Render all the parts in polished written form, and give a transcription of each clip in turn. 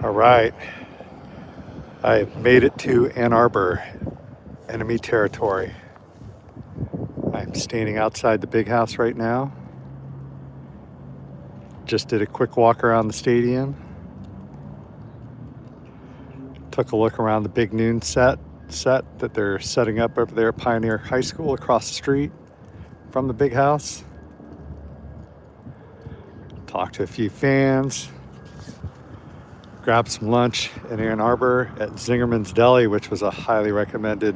All right, I made it to Ann Arbor, enemy territory. I'm standing outside the big house right now. Just did a quick walk around the stadium. Took a look around the big noon set that they're setting up over there at Pioneer High School across the street from the big house. Talked to a few fans. Grabbed some lunch in Ann Arbor at Zingerman's Deli, which was a highly recommended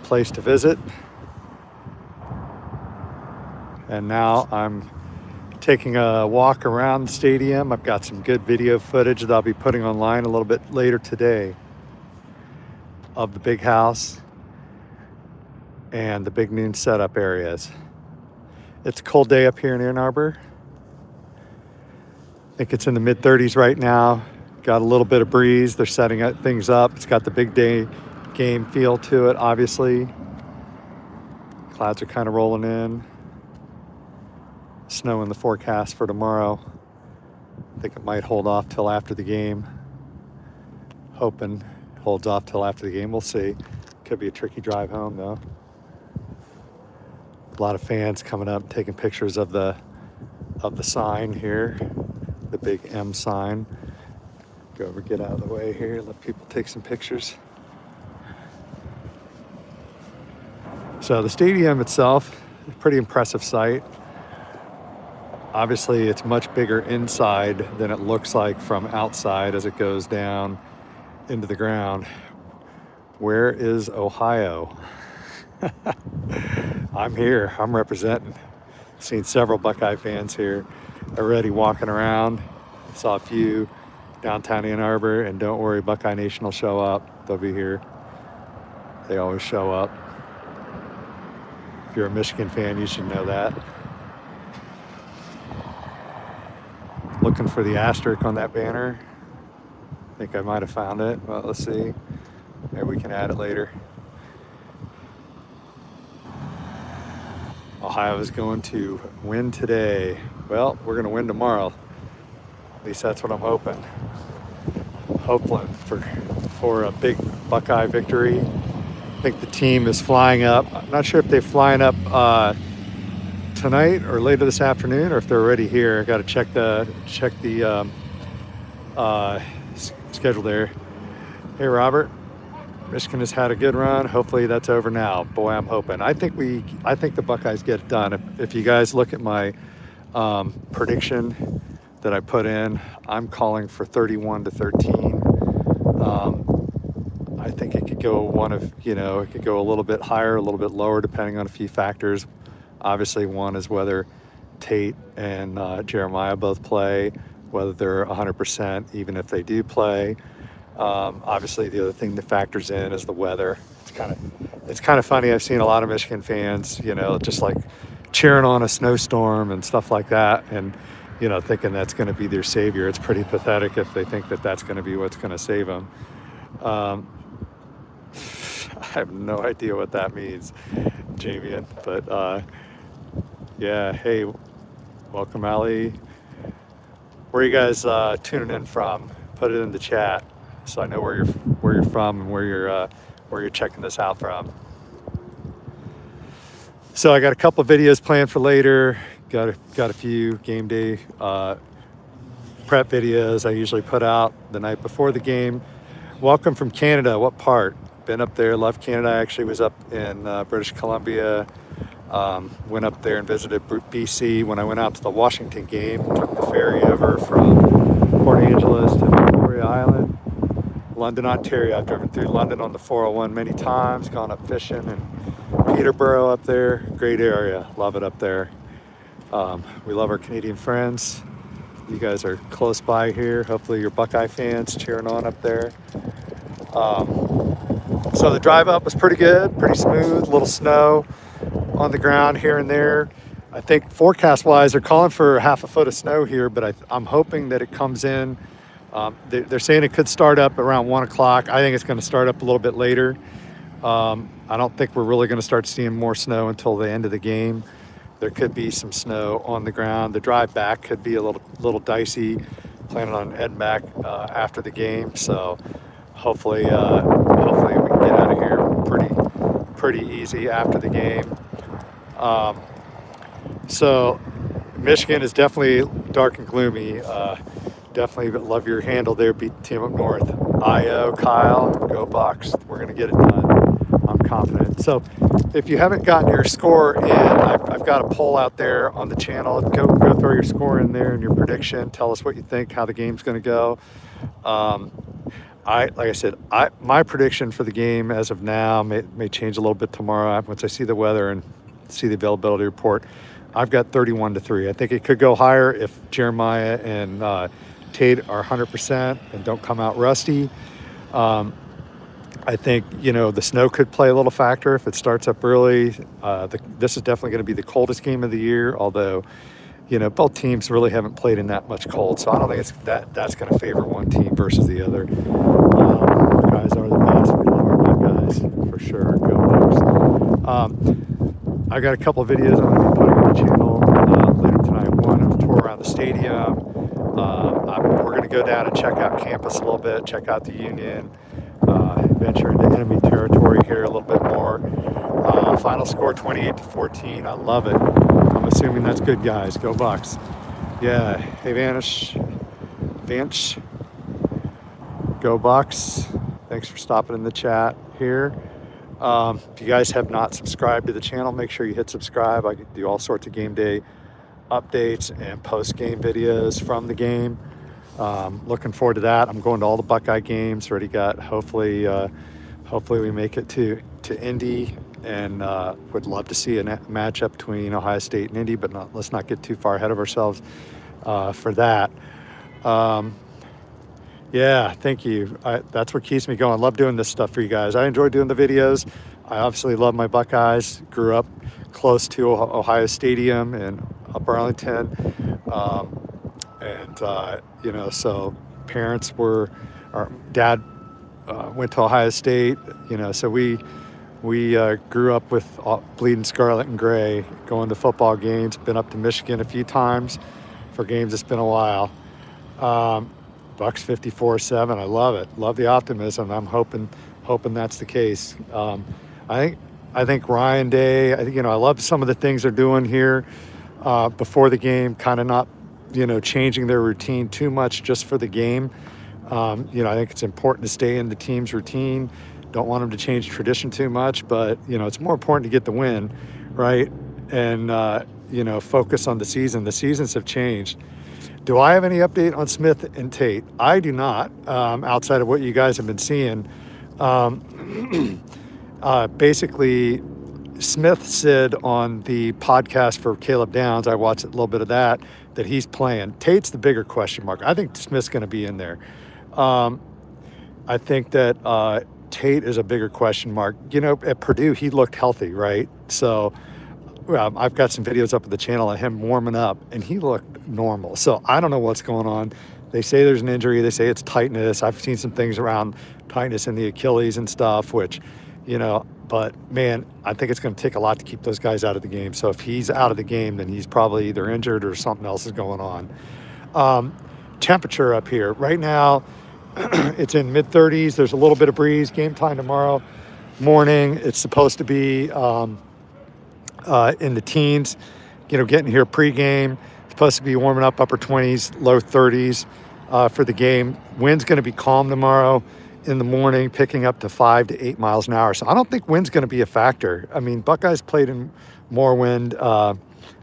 place to visit. And now I'm taking a walk around the stadium. I've got some good video footage that I'll be putting online a little bit later today of the big house and the big noon setup areas. It's a cold day up here in Ann Arbor. I think it's in the mid-30s right now. Got a little bit of breeze. They're setting things up. It's got the big day game feel to it, obviously. Clouds are kind of rolling in. Snow in the forecast for tomorrow. I think it might hold off till after the game. Hoping it holds off till after the game. We'll see. Could be a tricky drive home though. A lot of fans coming up, taking pictures of the sign here, the big M sign. Go over, get out of the way here, let people take some pictures. So the stadium itself, a pretty impressive sight. Obviously, it's much bigger inside than it looks like from outside as it goes down into the ground. Where is Ohio? I'm here. I'm representing. Seen several Buckeye fans here already walking around. Saw a few downtown Ann Arbor, and don't worry, Buckeye Nation will show up. They'll be here. They always show up. If you're a Michigan fan, you should know that. Looking for the asterisk on that banner. I think I might have found it. Well, let's see. Maybe we can add it later. Ohio is going to win today. Well, we're going to win tomorrow. At least that's what I'm hoping. Hoping for a big Buckeye victory. I think the team is flying up. I'm not sure if they're flying up tonight or later this afternoon, or if they're already here. I got to check the schedule there. Hey, Robert. Michigan has had a good run. Hopefully that's over now. Boy, I'm hoping. I think the Buckeyes get it done. If you guys look at my prediction that I put in, I'm calling for 31-13. I think it could go it could go a little bit higher, a little bit lower, depending on a few factors. Obviously, one is whether Tate and Jeremiah both play, whether they're 100%, even if they do play. Obviously, the other thing that factors in is the weather. It's kind of funny. I've seen a lot of Michigan fans, just like cheering on a snowstorm and stuff like that, and thinking that's going to be their savior. It's pretty pathetic if they think that that's going to be what's going to save them. I have no idea what that means, Jamian, but yeah. Hey, welcome, Ali. Where are you guys tuning in from? Put it in the chat so I know where you're from and where you're checking this out from. So I got a couple of videos planned for later. Got a few game day prep videos I usually put out the night before the game. Welcome from Canada. What part? Been up there. Love Canada. I actually was up in British Columbia. Went up there and visited BC when I went out to the Washington game. Took the ferry over from Port Angeles to Victoria Island. London, Ontario. I've driven through London on the 401 many times. Gone up fishing in Peterborough up there. Great area. Love it up there. We love our Canadian friends. You guys are close by here. Hopefully you're Buckeye fans cheering on up there. So the drive up was pretty good, pretty smooth, a little snow on the ground here and there. I think forecast-wise, they're calling for half a foot of snow here, but I'm hoping that it comes in. They're saying it could start up around 1 o'clock. I think it's going to start up a little bit later. I don't think we're really going to start seeing more snow until the end of the game. There could be some snow on the ground. The drive back could be a little dicey. planning on heading back after the game. So hopefully we can get out of here pretty easy after the game. Um, so Michigan is definitely dark and gloomy. Definitely love your handle there. Beat the team up north. IO Kyle, go Bucks. We're gonna get it done. I'm confident. So if you haven't gotten your score in, I've got a poll out there on the channel. Go throw your score in there and your prediction. Tell us what you think, how the game's gonna go. Like I said, my prediction for the game as of now may change a little bit tomorrow once I see the weather and see the availability report. I've got 31-3. I think it could go higher if Jeremiah and Tate are 100% and don't come out rusty. I think, the snow could play a little factor if it starts up early. This is definitely going to be the coldest game of the year, although, both teams really haven't played in that much cold. So I don't think that's going to favor one team versus the other. Guys are the best. We love our Buckeyes for sure. Go Bucks. I got a couple of videos I'm going to be putting on the channel later tonight. One, a tour around the stadium. We're going to go down and check out campus a little bit, check out the Union, venture into enemy territory here a little bit more. Final score 28-14. I love it. I'm assuming that's good, guys. Go Bucks. Yeah. Hey, Vance. Go Bucks. Thanks for stopping in the chat here. If you guys have not subscribed to the channel, make sure you hit subscribe. I do all sorts of game day updates and post-game videos from the game. Looking forward to that. I'm going to all the Buckeye games. Already got, hopefully we make it to Indy, and would love to see a matchup between Ohio State and Indy, but let's not get too far ahead of ourselves for that. Yeah, thank you. That's what keeps me going. Love doing this stuff for you guys. I enjoy doing the videos. I obviously love my Buckeyes. Grew up close to Ohio Stadium in Upper Arlington. So parents our dad went to Ohio State, so we grew up with bleeding scarlet and gray, going to football games. Been up to Michigan a few times for games. It's been a while. Bucks 54-7. I love it. Love the optimism. I'm hoping that's the case. I think Ryan Day. I love some of the things they're doing here before the game. Kind of not, changing their routine too much just for the game. I think it's important to stay in the team's routine. Don't want them to change tradition too much, but it's more important to get the win, right? And focus on the season. The seasons have changed. Do I have any update on Smith and Tate? I do not, outside of what you guys have been seeing. Basically, Smith said on the podcast for Caleb Downs, I watched a little bit of that he's playing. Tate's the bigger question mark. I think Smith's going to be in there. I think that Tate is a bigger question mark. At Purdue, he looked healthy, right? So I've got some videos up at the channel of him warming up, and he looked normal. So I don't know what's going on. They say there's an injury. They say it's tightness. I've seen some things around tightness in the Achilles and stuff, which, but man, I think it's going to take a lot to keep those guys out of the game. So if he's out of the game, then he's probably either injured or something else is going on. Temperature up here right now, it's in mid 30s. There's a little bit of breeze. Game time tomorrow morning. It's supposed to be in the teens, getting here pregame. It's supposed to be warming up upper 20s, low 30s for the game. Wind's going to be calm tomorrow in the morning, picking up to 5 to 8 miles an hour. So I don't think wind's going to be a factor. I mean, Buckeyes played in more wind. I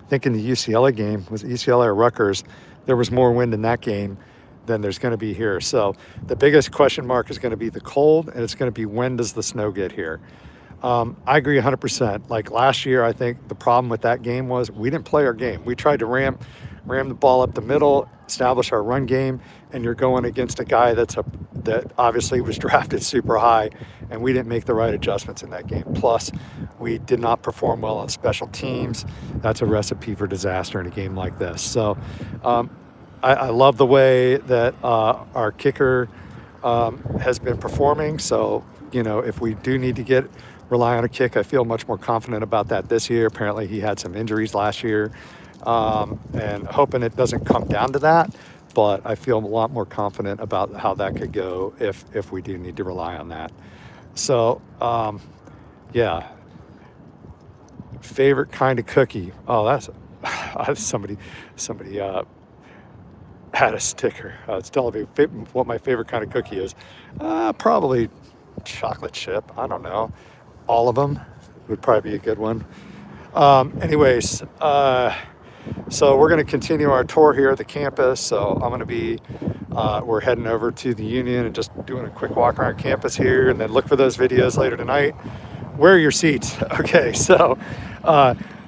think in the UCLA game, was it UCLA or Rutgers? There was more wind in that game than there's going to be here. So the biggest question mark is going to be the cold, and it's going to be when does the snow get here? I agree 100%. Like last year, I think the problem with that game was we didn't play our game. We tried to ram the ball up the middle, establish our run game, and you're going against a guy that obviously was drafted super high, and we didn't make the right adjustments in that game. Plus, we did not perform well on special teams. That's a recipe for disaster in a game like this. So I love the way that our kicker has been performing. So, if we do need to rely on a kick, I feel much more confident about that this year. Apparently he had some injuries last year, and hoping it doesn't come down to that. but I feel a lot more confident about how that could go if we do need to rely on that. So, yeah, favorite kind of cookie. Oh, that's somebody had a sticker. It's telling me what my favorite kind of cookie is. Probably chocolate chip. I don't know. All of them would probably be a good one. Anyways, so we're going to continue our tour here at the campus. So I'm going to be, we're heading over to the Union and just doing a quick walk around campus here, and then look for those videos later tonight. Where are your seats? Okay, so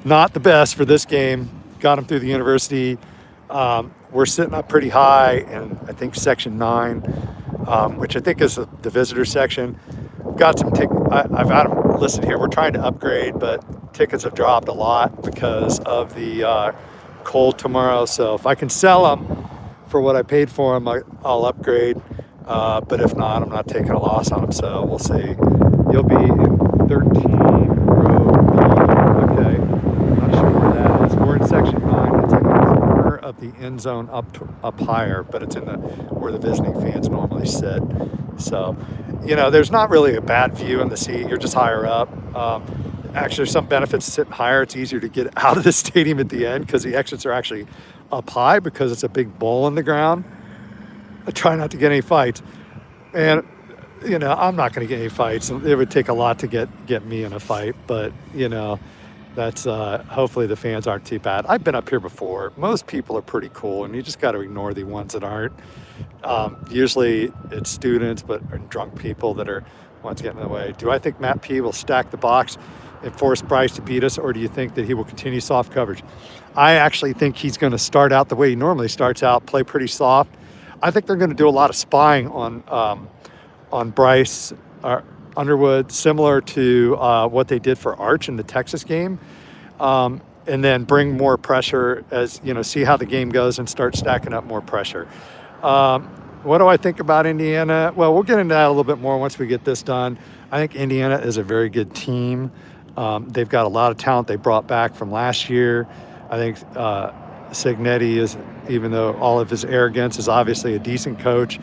not the best for this game. Got them through the university. We're sitting up pretty high in, I think, section 9, which I think is the visitor section. Got some I've had them listed here. We're trying to upgrade, but tickets have dropped a lot because of the cold tomorrow. So if I can sell them for what I paid for them, I'll upgrade. But if not, I'm not taking a loss on them. So we'll see. You'll be in 13 row B. Okay, not sure where that is. We're in section 9. It's like a corner of the end zone up higher, but it's in where the visiting fans normally sit. So, there's not really a bad view in the seat. You're just higher up. Actually, there's some benefits to sitting higher. It's easier to get out of the stadium at the end because the exits are actually up high because it's a big bowl in the ground. I try not to get any fights. And, I'm not going to get any fights. It would take a lot to get me in a fight. But, that's hopefully the fans aren't too bad. I've been up here before. Most people are pretty cool, and you just got to ignore the ones that aren't. Usually it's students, and drunk people that are ones getting in the way. Do I think Matt P will stack the box and force Bryce to beat us, or do you think that he will continue soft coverage? I actually think he's going to start out the way he normally starts out, play pretty soft. I think they're going to do a lot of spying on Bryce Underwood, similar to what they did for Arch in the Texas game, and then bring more pressure as, see how the game goes and start stacking up more pressure. What do I think about Indiana? Well, we'll get into that a little bit more once we get this done. I think Indiana is a very good team. They've got a lot of talent they brought back from last year. I think Cignetti is, even though all of his arrogance, is obviously a decent coach.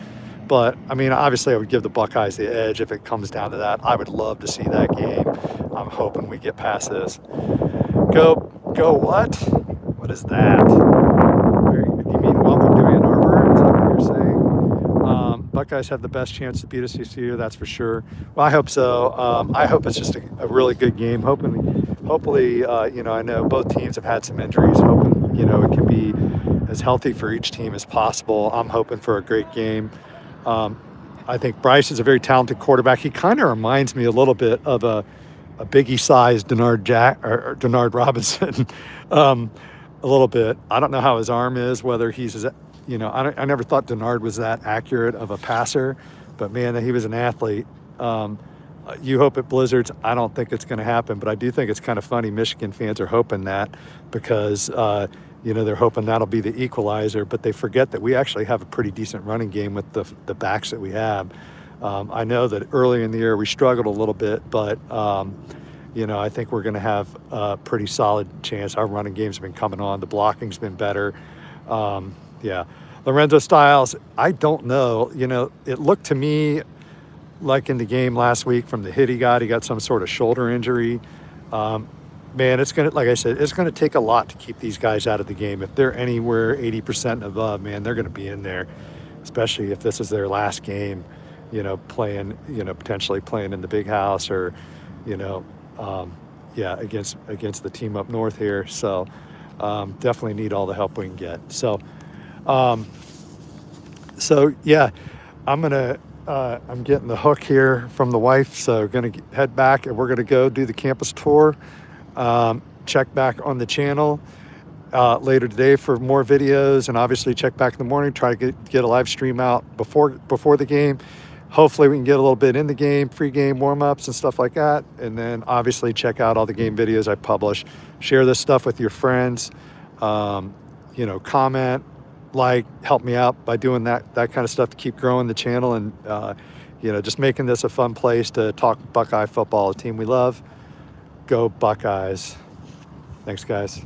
But, obviously I would give the Buckeyes the edge if it comes down to that. I would love to see that game. I'm hoping we get past this. Go what? What is that? You mean welcome to Ann Arbor? Is that what you're saying? Buckeyes have the best chance to beat us this year, that's for sure. Well, I hope so. I hope it's just a really good game. Hopefully, I know both teams have had some injuries. Hoping, it can be as healthy for each team as possible. I'm hoping for a great game. I think Bryce is a very talented quarterback. He kind of reminds me a little bit of a biggie-sized Denard Robinson, a little bit. I don't know how his arm is, whether he's as, I never thought Denard was that accurate of a passer, but man, he was an athlete. You hope it blizzards. I don't think it's going to happen, but I do think it's kind of funny. Michigan fans are hoping that because, they're hoping that'll be the equalizer, but they forget that we actually have a pretty decent running game with the backs that we have. I know that early in the year we struggled a little bit, but, I think we're going to have a pretty solid chance. Our running game's been coming on. The blocking's been better. Lorenzo Styles, I don't know. It looked to me like in the game last week from the hit he got some sort of shoulder injury. Man, it's going to, like I said, it's going to take a lot to keep these guys out of the game. If they're anywhere 80% and above, man, they're going to be in there, especially if this is their last game, playing, potentially playing in the big house or, against the team up north here. So definitely need all the help we can get. So I'm getting the hook here from the wife, so going to head back and we're going to go do the campus tour. Check back on the channel later today for more videos, and obviously check back in the morning, try to get a live stream out before the game. Hopefully we can get a little bit in the game, pre-game warm-ups and stuff like that, and then obviously check out all the game videos I publish. Share this stuff with your friends, comment, help me out by doing that kind of stuff to keep growing the channel and just making this a fun place to talk Buckeye football, a team we love. Go Buckeyes. Thanks, guys.